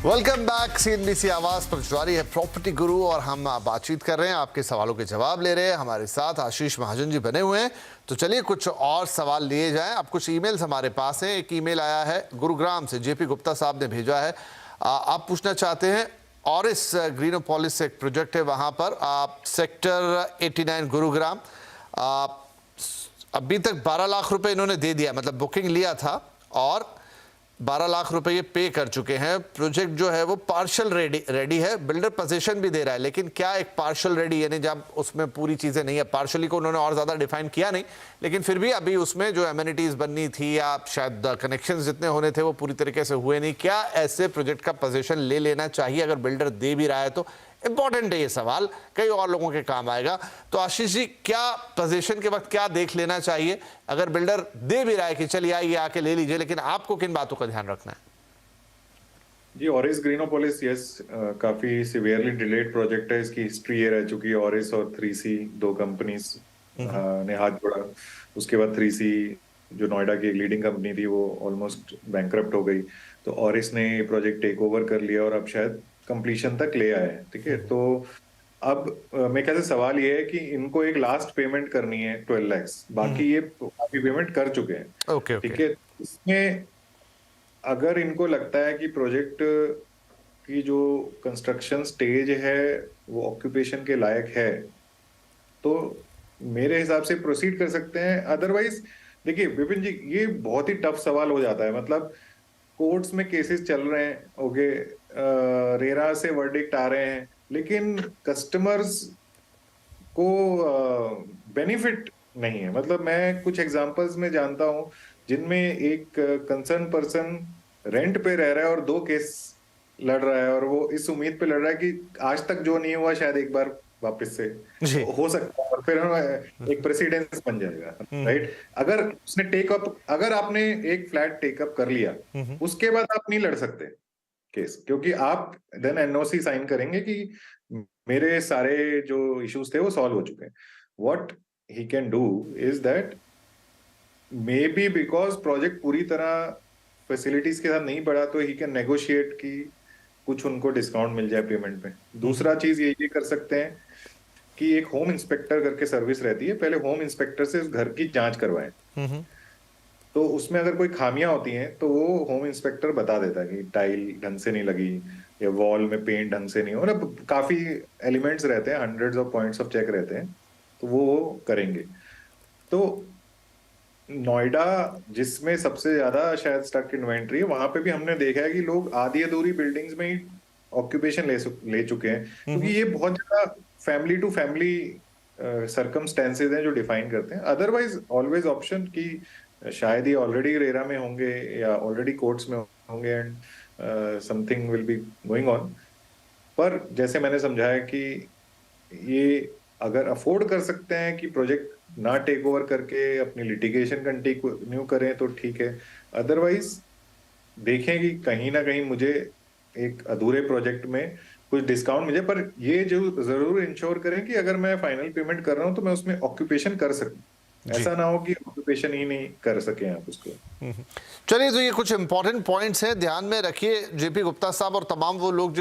Welcome back. CNBC आवाज पर जारी है प्रॉपर्टी गुरु और हम बातचीत कर रहे हैं, आपके सवालों के जवाब ले रहे हैं। हमारे साथ आशीष महाजन जी बने हुए हैं, तो चलिए कुछ और सवाल लिए जाएं। अब कुछ ईमेल्स हमारे पास हैं। एक ईमेल आया है गुरुग्राम से, जेपी गुप्ता साहब ने भेजा है। आप पूछना चाहते हैं ऑरिस ग्रीनोपोलिस से एक प्रोजेक्ट है, वहां पर सेक्टर 89 गुरुग्राम। अभी तक 12 लाख रुपए इन्होंने दे दिया, मतलब बुकिंग लिया था और 12 लाख रुपए ये पे कर चुके हैं। प्रोजेक्ट जो है वो पार्शियल रेडी है, बिल्डर पोजीशन भी दे रहा है, लेकिन क्या एक पार्शियल रेडी यानी जब उसमें पूरी चीज़ें नहीं है, पार्शियली को उन्होंने और ज़्यादा डिफाइन किया नहीं, लेकिन फिर भी अभी उसमें जो एमिनिटीज़ बननी थी या शायद कनेक्शन जितने होने थे वो पूरी तरीके से हुए नहीं। क्या ऐसे प्रोजेक्ट का पोजीशन ले लेना चाहिए अगर बिल्डर दे भी रहा है तो? इंपॉर्टेंट है ये सवाल, कई और लोगों के काम आएगा। तो आशीष जी, क्या पोजीशन के वक्त क्या देख लेना चाहिए अगर बिल्डर दे भी रहा है कि चलिए आइए आके ले लीजिए, लेकिन आपको किन बातों का ध्यान रखना है? जी, ऑरिस ग्रीनोपोलिस काफी सिवियरली डिलेड प्रोजेक्ट है। इसकी हिस्ट्री ये रह चुकी है, ऑरिस और 3C दो कंपनीज ने हाथ जोड़ा। उसके बाद 3C जो नोएडा की एक लीडिंग कंपनी थी वो ऑलमोस्ट बैंकरप्ट हो गई, तो ऑरिस ने ये प्रोजेक्ट टेक ओवर कर लिया और अब शायद कंप्लीशन तक ले आए हैं। ठीक है, तो अब मेरे ख्याल से सवाल ये है कि इनको एक लास्ट पेमेंट करनी है 12 लाख, बाकी ये काफी पेमेंट कर चुके हैं। ओके ठीक है, इसमें अगर इनको लगता है कि प्रोजेक्ट की जो कंस्ट्रक्शन स्टेज है वो ऑक्यूपेशन के लायक है, तो मेरे हिसाब से प्रोसीड कर सकते हैं। अदरवाइज देखिए विपिन जी, ये बहुत ही टफ सवाल हो जाता है। मतलब कोर्ट्स में केसेस चल रहे हैं, ओके, रेरा से वर्डिक्ट आ रहे हैं, लेकिन कस्टमर्स को बेनिफिट नहीं है। मतलब मैं कुछ एग्जांपल्स में जानता हूं जिनमें एक कंसर्न पर्सन रेंट पे रह रहा है और 2 केस लड़ रहा है, और वो इस उम्मीद पे लड़ रहा है कि आज तक जो नहीं हुआ शायद एक बार वापस से जी। हो सकता है, और फिर एक प्रेसिडेंस बन जाएगा। राइट, अगर उसने अगर आपने एक फ्लैट टेकअप कर लिया, उसके बाद आप नहीं लड़ सकते केस, क्योंकि आप देन एनओसी साइन करेंगे कि मेरे सारे जो इश्यूज थे वो सॉल्व हो चुके हैं। What he can do is that may be because project पूरी तरह फैसिलिटीज के साथ नहीं बढ़ा, तो ही कैन नेगोशिएट कि कुछ उनको डिस्काउंट मिल जाए पेमेंट में। दूसरा चीज ये कर सकते हैं कि एक होम इंस्पेक्टर करके सर्विस रहती है, पहले होम इंस्पेक्टर से उस घर की जांच करवाएं। तो उसमें अगर कोई खामियां होती हैं तो वो होम इंस्पेक्टर बता देता है कि टाइल ढंग से नहीं लगी या वॉल में पेंट ढंग से नहीं हो, मतलब काफी एलिमेंट्स रहते हैं, hundreds of points of check रहते हैं, तो वो करेंगे। तो नोएडा जिसमें सबसे ज्यादा शायद स्टक इन्वेंट्री है, वहां पे भी हमने देखा है कि लोग आधी अधूरी बिल्डिंग्स में ही ऑक्यूपेशन ले चुके हैं, क्योंकि ये बहुत ज्यादा फैमिली टू फैमिली सर्कमस्टेंसेज हैं जो डिफाइन करते हैं। अदरवाइज ऑलवेज ऑप्शन की शायद ये ऑलरेडी रेरा में होंगे या ऑलरेडी कोर्ट्स में होंगे and something will be going on. पर जैसे मैंने समझाया कि ये अगर अफोर्ड कर सकते हैं कि प्रोजेक्ट ना टेक ओवर करके अपनी लिटिगेशन कंटिन्यू करें तो ठीक है, अदरवाइज देखें कि कहीं ना कहीं मुझे एक अधूरे प्रोजेक्ट में कुछ डिस्काउंट मिले, पर ये जो जरूर इंश्योर करें कि अगर मैं फाइनल पेमेंट कर रहा हूं तो मैं उसमें ऑक्यूपेशन कर सकूं। ऐसा ना हो कि ऑक्यूपेशन ही नहीं कर सके आप उसको। चलिए, तो ये कुछ इंपॉर्टेंट पॉइंट्स हैं, ध्यान में रखिए जेपी गुप्ता साहब और तमाम वो लोग जो